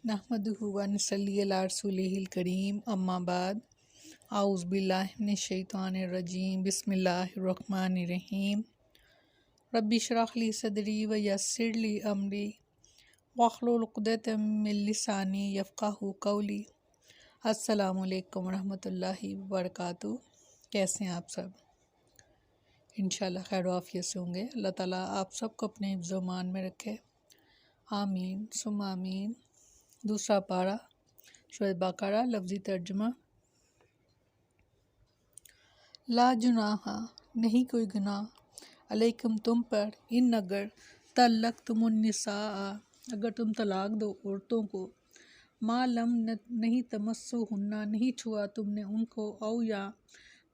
नहमदुहु व नसल्ली अला रसूलिहिल करीम अम्मा बाद आउज़ बिल्लाहि मिनश शैतानिर रजीम बिस्मिल्लाहिर रहमानिर रहीम रब्बि इश्रह ली सदरी व यस्सिर ली अमरी वहलुल उक़दतम मिन लिसानी यफ़क़हू क़ौली। अस्सलामु अलैकुम रहमतुल्लाहि व बरकातुहू। कैसे हैं आप सब? इंशाअल्लाह खैर आफियत से होंगे। अल्लाह ताला आप सबको अपने हिफ्ज़-ओ-मान में रखे, आमीन सुम्मा आमीन। दूसरा पारा सूरह बकरा, लफ्ज़ी तर्जुमा। ला जुनाहा, नहीं कोई गुनाह, अलैकुम तुम पर, इन अगर तल्लक़्तुमुन्निसा, अगर तुम तलाक दो औरतों को, मा लम नहीं तमस्सुहुन्ना, नहीं छुआ तुमने उनको, औ या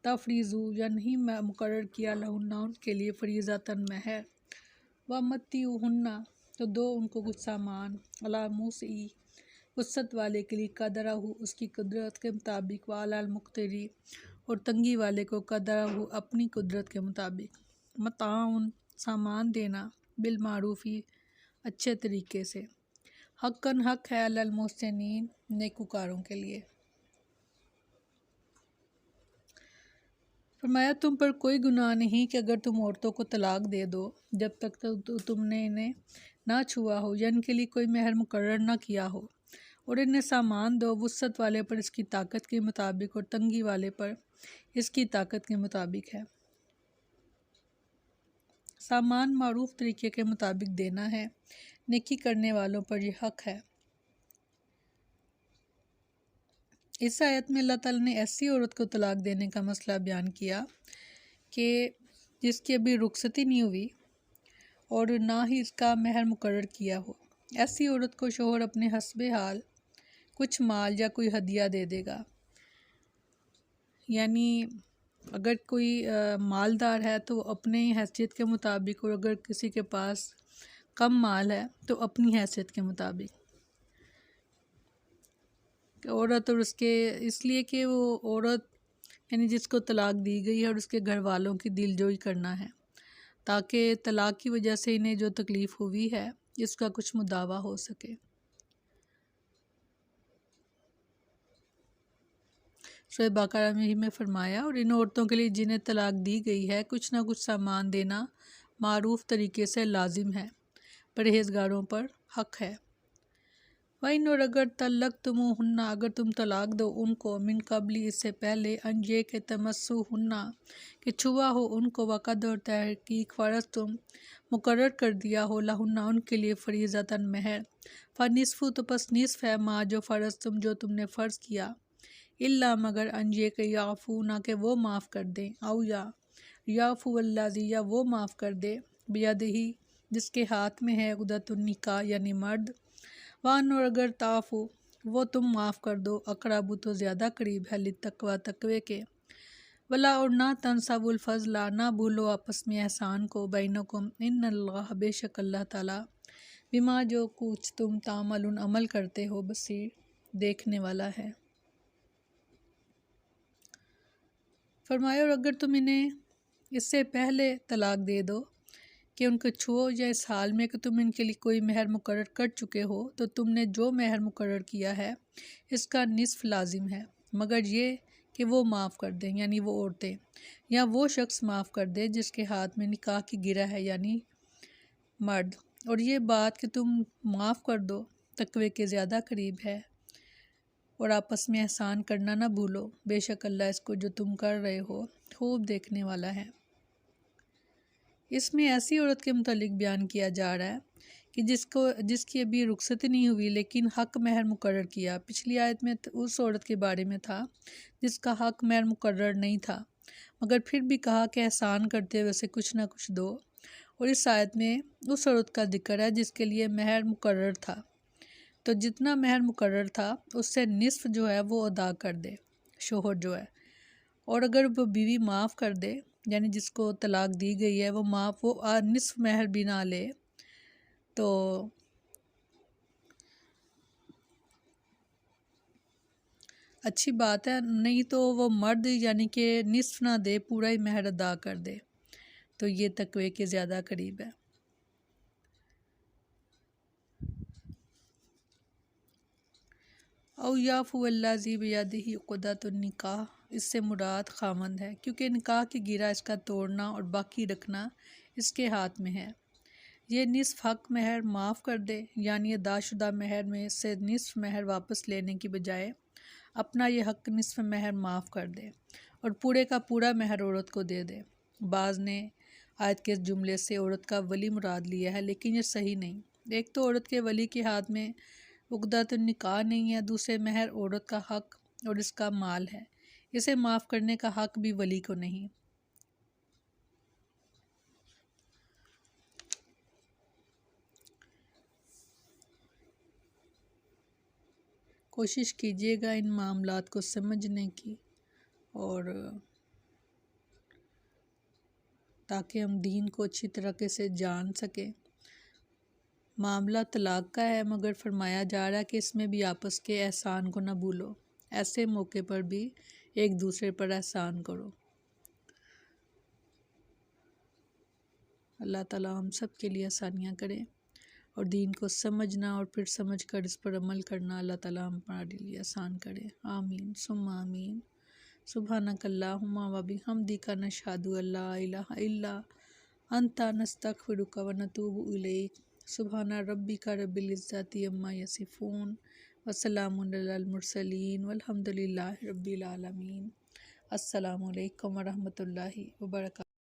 तफरीज़ू, या नहीं मुकर्रर किया लहुन्ना उनके लिए फ़रीज़तन महर, व मत्तिउहुन्ना, तो दो उनको कुछ सामान, अला मूसी, वसत वाले के लिए कदरहू, उसकी कुदरत के मुताबिक, व अलल मुक़तरी, और तंगी वाले को कदरहू, अपनी कुदरत के मुताबिक, मताउन, सामान देना, बिलमारूफ़ी, अच्छे तरीके से, हक़्क़न हक़ है, अलल मुहसिनीन, नेकूकारों के लिए। फरमाया तुम पर कोई गुनाह नहीं कि अगर तुम औरतों को तलाक दे दो जब तक तो तुमने इन्हें ना छुआ हो या इनके लिए कोई महर मुकर्रर ना किया हो, और इन्हें सामान दो वुसअत वाले पर इसकी ताकत के मुताबिक और तंगी वाले पर इसकी ताकत के मुताबिक है। सामान मारूफ तरीके के मुताबिक देना है, नेकी करने वालों पर यह हक है। इस आयत में अल्लाह ताला ने ऐसी औरत को तलाक देने का मसला बयान किया कि जिसकी अभी रुखसती नहीं हुई और ना ही इसका महर मुकर्रर किया हो। ऐसी औरत को शोहर अपने हस्बे हाल कुछ माल या कोई हदिया दे देगा। यानी अगर कोई मालदार है तो अपने हैसियत के मुताबिक, और अगर किसी के पास कम माल है तो अपनी हैसियत के मुताबिक। औरत और उसके इसलिए कि वो औरत यानी जिसको तलाक दी गई है और उसके घर वालों की दिलजोई करना है, ताकि तलाक की वजह से इन्हें जो तकलीफ़ हुई है इसका कुछ मुदावा हो सके। सूरह बकरा में ही में फरमाया, और इन औरतों के लिए जिन्हें तलाक दी गई है कुछ ना कुछ सामान देना मारूफ तरीके से लाजिम है, परहेज़गारों पर हक है। वहीं और अगर तल्लक़्तुमुहुन्ना, अगर तुम तलाक दो उनको, मिन कबली, इससे पहले, अन ये के तमस्सुहुन्ना, कि छुआ हो उनको, वक़द और तहकीक फ़र्ज़ तुम मुकर्रर कर दिया हो, लहुन्ना उनके लिए फ़रीज़तन महर, फ़निस्फ़ु, तो पस निस्फ़ है, मा जो फ़र्ज़ तुम, जो तुमने फ़र्ज़ किया, इल्ला मगर, अन ये के याफ़ू, ना कि वो माफ़ कर दें, औ या याफ़ू वल्लाज़ी, या वो माफ़ कर दे, बियदिही, जिसके हाथ में है उक़दतुन निकाह, यानी मर्द, वान, और अगर ताफ़ू, वो तुम माफ़ कर दो, अक़रबु, तो ज़्यादा करीब है, लित्तक़वा, तक़वे के, वला, और ना तनसवुल फ़ज़ला, ना भूलो आपस में एहसान को, बैनकुम, इन्नल्लाह, बेशक अल्लाह ताला, बिमा, जो कुछ तुम तामलुन, अमल करते हो, बसीर, देखने वाला है। फरमाया, और अगर तुम इन्हें इससे पहले तलाक दे दो कि उनको छुओ, या इस हाल में कि तुम इनके लिए कोई महर मुकर्रर कर चुके हो, तो तुमने जो महर मुकर्रर किया है इसका निस्फ़ लाजिम है, मगर ये कि वो माफ़ कर दें, यानी वो औरतें या वो शख्स माफ़ कर दे जिसके हाथ में निकाह की गिरह है, यानी मर्द। और ये बात कि तुम माफ़ कर दो तक़वे के ज़्यादा करीब है, और आपस में एहसान करना ना भूलो, बेशक अल्लाह इसको जो तुम कर रहे हो खूब देखने वाला है। इसमें ऐसी औरत के मुतालिक बयान किया जा रहा है कि जिसकी अभी रुखसती नहीं हुई लेकिन हक़ महर मुकर्रर किया। पिछली आयत में उस औरत के बारे में था जिसका हक़ महर मुकर्रर नहीं था, मगर फिर भी कहा कि एहसान करते हुए उसे कुछ ना कुछ दो। और इस आयत में उस औरत का जिक्र है जिसके लिए महर मुकर्रर था, तो जितना महर मुकर्रर था उससे निस्फ़ जो है वो अदा कर दे शोहर जो है। और अगर वो बीवी माफ़ कर दे, यानी जिसको तलाक दी गई है वो निस्फ़ महर भी ना ले, तो अच्छी बात है, नहीं तो वो मर्द यानी कि निस्फ़ ना दे, पूरा ही महर अदा कर दे, तो ये तक़वे के ज़्यादा करीब है। او یعفو الذی بیدہ عقدۃ النکاح، اس سے مراد خامند ہے، کیونکہ نکاح کی گرہ اس کا توڑنا اور باقی رکھنا اس کے ہاتھ میں ہے۔ یہ نصف حق مہر معاف کر دے، یعنی ادا شدہ مہر میں سے نصف مہر واپس لینے کی بجائے اپنا یہ حق نصف مہر معاف کر دے اور پورے کا پورا مہر عورت کو دے دے۔ بعض نے آیت کے اس جملے سے عورت کا ولی مراد لیا ہے، لیکن یہ صحیح نہیں۔ ایک تو عورت کے ولی کے ہاتھ میں عقدۃ النکاح نہیں ہے، دوسرے مہر عورت کا حق اور اس کا مال ہے، اسے معاف کرنے کا حق بھی ولی کو نہیں۔ کوشش کیجیے گا ان معاملات کو سمجھنے کی، اور تاکہ ہم دین کو اچھی طریقے سے جان سکیں۔ معاملہ طلاق کا ہے، مگر فرمایا جا رہا ہے کہ اس میں بھی آپس کے احسان کو نہ بھولو، ایسے موقع پر بھی ایک دوسرے پر احسان کرو۔ اللہ تعالیٰ ہم سب کے لیے آسانیاں کریں، اور دین کو سمجھنا اور پھر سمجھ کر اس پر عمل کرنا اللہ تعالیٰ ہمارے لیے آسان کرے۔ آمین ثم آمین۔ سبحانک اللہم و بحمدک نشہد ان لا الہ الا انت نستغفرک و نتوب الیک۔ سبحان ربک رب العزت عما یصفون وسلام علی المرسلین والحمد للہ رب العالمین۔ السلام علیکم ورحمۃ اللہ وبرکاتہ۔